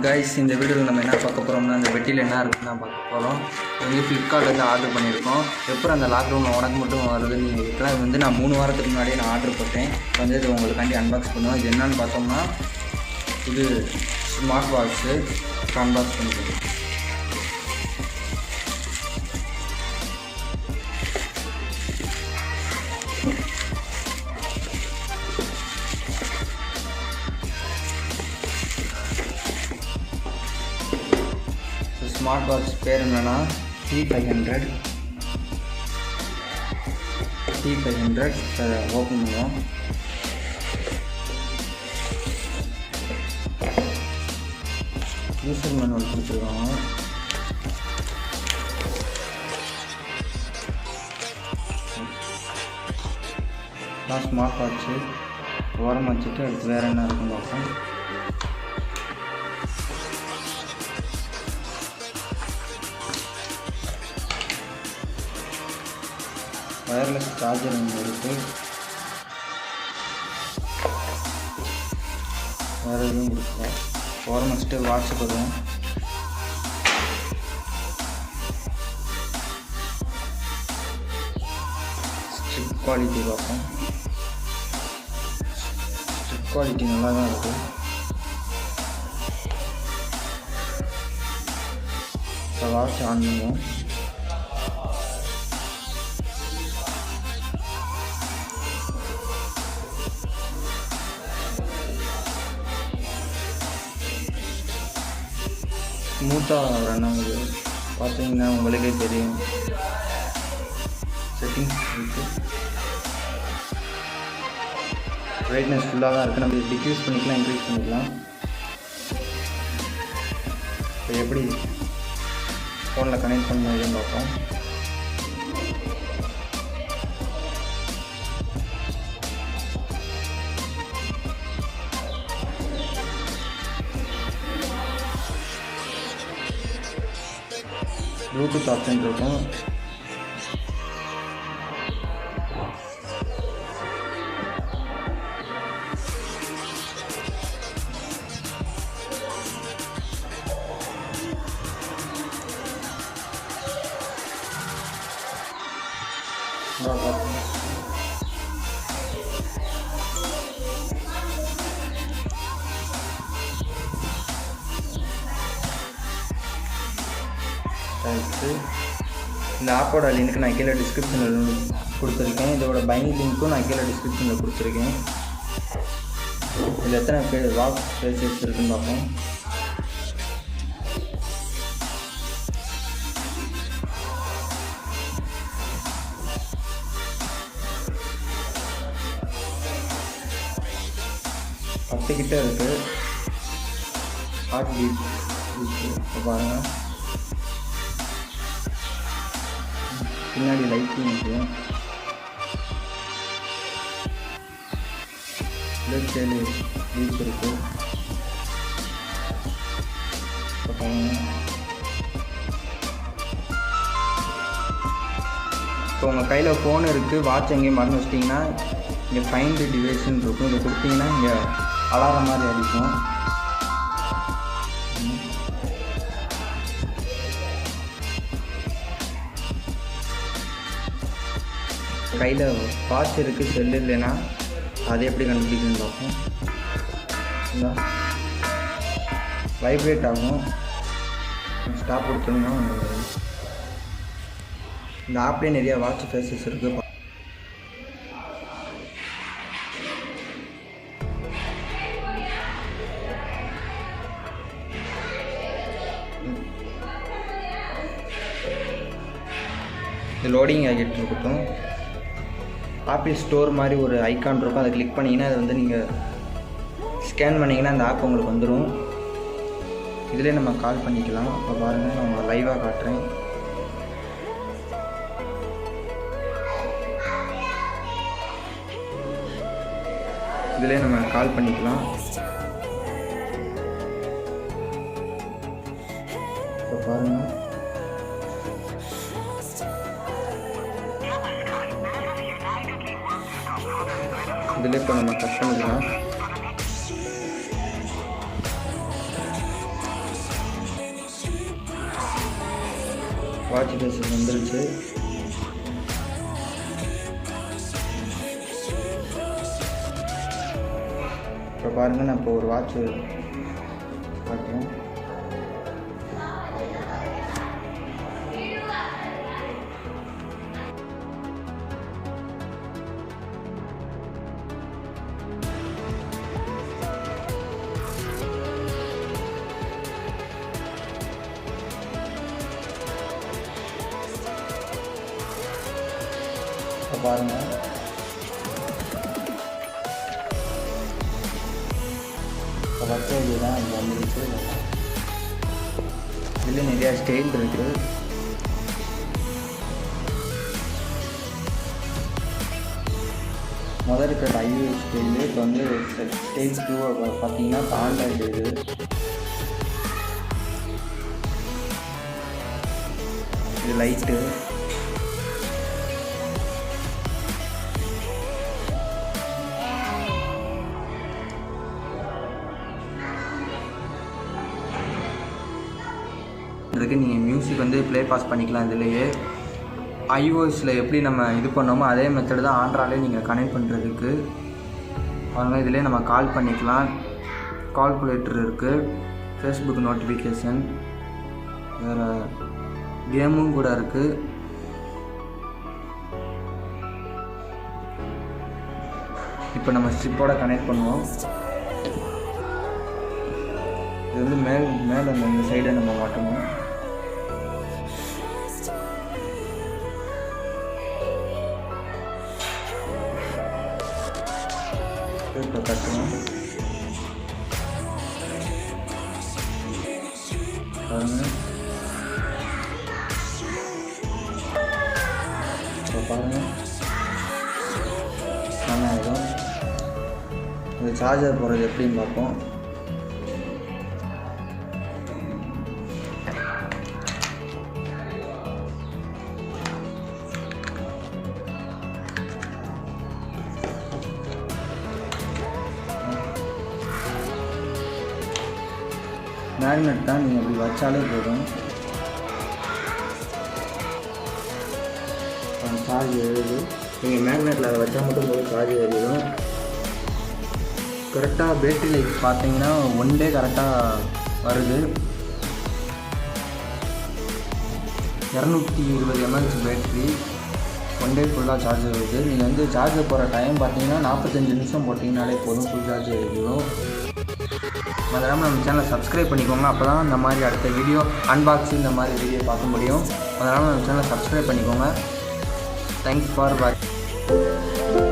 Guys, இந்த வீடியோவில் நம்ம என்ன பார்க்க போகிறோம்னா அந்த பெட்டியில் என்ன இருக்குன்னு தான் பார்க்க போகிறோம். வந்து ஃப்ளிப்கார்ட்லேருந்து ஆர்டர் பண்ணியிருக்கோம். எப்போ அந்த லாக்டவுனில் உனக்கு மட்டும் வருதுன்னு நீங்கள் இருக்கலாம். வந்து நான் 3 வாரத்துக்கு முன்னாடியே நான் ஆர்டர் போட்டேன். வந்து இது உங்களுக்காண்டி அன்பாக்ஸ் பண்ணுவோம். இது என்னன்னு பார்த்தோம்னா இது ஸ்மார்ட் வாட்ச்சு அன்பாக்ஸ் பண்ணிக்கிறோம். ஸ்மார்ட் வாட்ச் பேர் என்னன்னா t500. அதை ஓப்பன் பண்ணுவோம். யூசர் மேனுவல் கொடுத்துருக்காங்க. ஸ்மார்ட் வாட்ச்சு ஓரம் வச்சுட்டு அடுத்து வேறு என்ன இருக்குன்னு பார்ப்போம். வயர்லெஸ் சார்ஜர் ஒன்று இருக்குது. வேறு எதுவும் கொடுக்கல. ஓரம் வச்சுட்டு வாட்ச் போடுவோம். ஸ்ட்ரிப் குவாலிட்டி பார்ப்போம். ஸ்ட்ரிப் குவாலிட்டி நல்லா தான் இருக்குது. இப்போ வாட்ச் ஆன் பண்ணுவோம். ஸ்மூத்தாக ரன் ஆகுது. பார்த்தீங்கன்னா உங்களுக்கே தெரியும். செட்டிங்ஸ் இருக்குது. பிரைட்னஸ் ஃபுல்லாக தான் இருக்குது. நம்ம டிக்ரீஸ் பண்ணிக்கலாம், இன்க்ரீஸ் பண்ணிக்கலாம். இப்போ எப்படி ஃபோனில் கனெக்ட் பண்ணதுன்னு பார்ப்போம். ப்ளூடூத் ஆப்ஷன் இருக்கும். இந்த ஆப்போட லிங்க் நான் கீழே டிஸ்கிரிப்ஷனில் கொடுத்துருக்கேன். இதோட பையிங் லிங்க்கும் நான் கீழே டிஸ்கிரிப்ஷனில் கொடுத்துருக்கேன். இதில் எத்தனை வாட்ச் ஃபேஸஸ் இருக்குன்னு பார்ப்போம். கிட்ட இருக்குது. ஹார்ட் பீட் பாருங்கள். பின்னாடி லைட்டிங் இருக்குது. லெஃப்ட் சைடு பீச் இருக்குது. இப்போ உங்கள் கையில் ஃபோன் இருக்குது, வாட்ச் எங்கேயும் மறந்து வச்சிட்டிங்கன்னா இங்கே ஃபைண்ட் டிவைஸ்ன்னு இருக்கும். இதை கொடுத்தீங்கன்னா இங்கே அலாரம் மாதிரி அடிக்கும். கையில் வாட்ச் இருக்குது, செல்லு இல்லைன்னா அதை எப்படி கண்டுபிடிக்கணும்னு பார்ப்போம். வைப்ரேட் ஆகும். ஸ்டாப் கொடுத்தோம்னா இந்த ஆப்லேயே நிறையா வாட்ச் ஃபேஸஸ் இருக்குது. இது லோடிங் ஆகிட்டு இருக்கட்டும். ஆப்பிள் ஸ்டோர் மாதிரி ஒரு ஐக்கான் இருக்கும். அதை கிளிக் பண்ணிங்கன்னா அதை வந்து நீங்கள் ஸ்கேன் பண்ணிங்கன்னா அந்த ஆப் உங்களுக்கு வந்துடும். இதிலே நம்ம கால் பண்ணிக்கலாம். அப்போ பாருங்கள், நான் உங்களை லைவாக காட்டுறேன். இதிலே நம்ம கால் பண்ணிக்கலாம். இப்போ பாருங்கள், இதில் இப்போ நம்ம கட் பண்ணிக்கலாம். வாட்ச் கேஸ் வந்துருச்சு. இப்போ பாருங்கள், நான் இப்போ ஒரு வாட்ச்சு காட்டுறேன். இப்போ பாருங்கள், இப்போ வச்ச இதுதான் இங்கே வந்துருச்சு. இதில் நிறையா ஸ்டைல் இருக்குது. முதல்ல இருக்கிற iwatch ஸ்டைலு இப்போ வந்து ஸ்டைல் 2 பார்த்தீங்கன்னா ஆண்ட்ராய்டு இது லைட்டு. நீங்கள் மியூசிக் வந்து ப்ளே பாஸ் பண்ணிக்கலாம். இதுலேயே iwatchல எப்படி நம்ம இது பண்ணோமோ அதே மெத்தடு தான் ஆண்ட்ராய்டிலே நீங்கள் கனெக்ட் பண்ணுறதுக்கு. அதனால் இதிலே நம்ம கால் பண்ணிக்கலாம். கால்குலேட்டர் இருக்குது, ஃபேஸ்புக் நோட்டிஃபிகேஷன், வேறு கேமும் கூட இருக்குது. இப்போ நம்ம ஸ்ட்ரிப்போட கனெக்ட் பண்ணுவோம். இது வந்து மேலே இந்த சைடை நம்ம மாட்டணும். இப்போ கட்டணும். இப்போ பாருங்கள், நல்லா இருக்கும். இந்த சார்ஜர் போடுறது எப்படின்னு பார்ப்போம். மேக்னெட் தான், நீங்கள் அப்படி வச்சாலே போதும். சார்ஜ் எழுது. நீங்கள் மேக்னெட்டில் அதை வச்சா மட்டும் போதும், சார்ஜ் எழுதும். கரெக்டாக பேட்டரி லைஃப் பார்த்தீங்கன்னா 1 டே கரெக்டாக வருது. 220 mAh பேட்ரி 1 டே ஃபுல்லாக சார்ஜ் வருது. நீங்கள் வந்து சார்ஜர் போகிற டைம் பார்த்தீங்கன்னா 45 நிமிஷம் போட்டிங்கனாலே போதும், ஃபுல் சார்ஜ் எழுதிடும். அதனால் நம்ம சேனலை சப்ஸ்கிரைப் பண்ணிக்கோங்க. அப்போ தான் இந்த மாதிரி அடுத்த வீடியோ அன்பாக்சிங் இந்த மாதிரி வீடியோ பார்க்க முடியும். அதனால் நம்ம சேனலை சப்ஸ்கிரைப் பண்ணிக்கோங்க. தேங்க்ஸ் ஃபார் வாட்சிங்.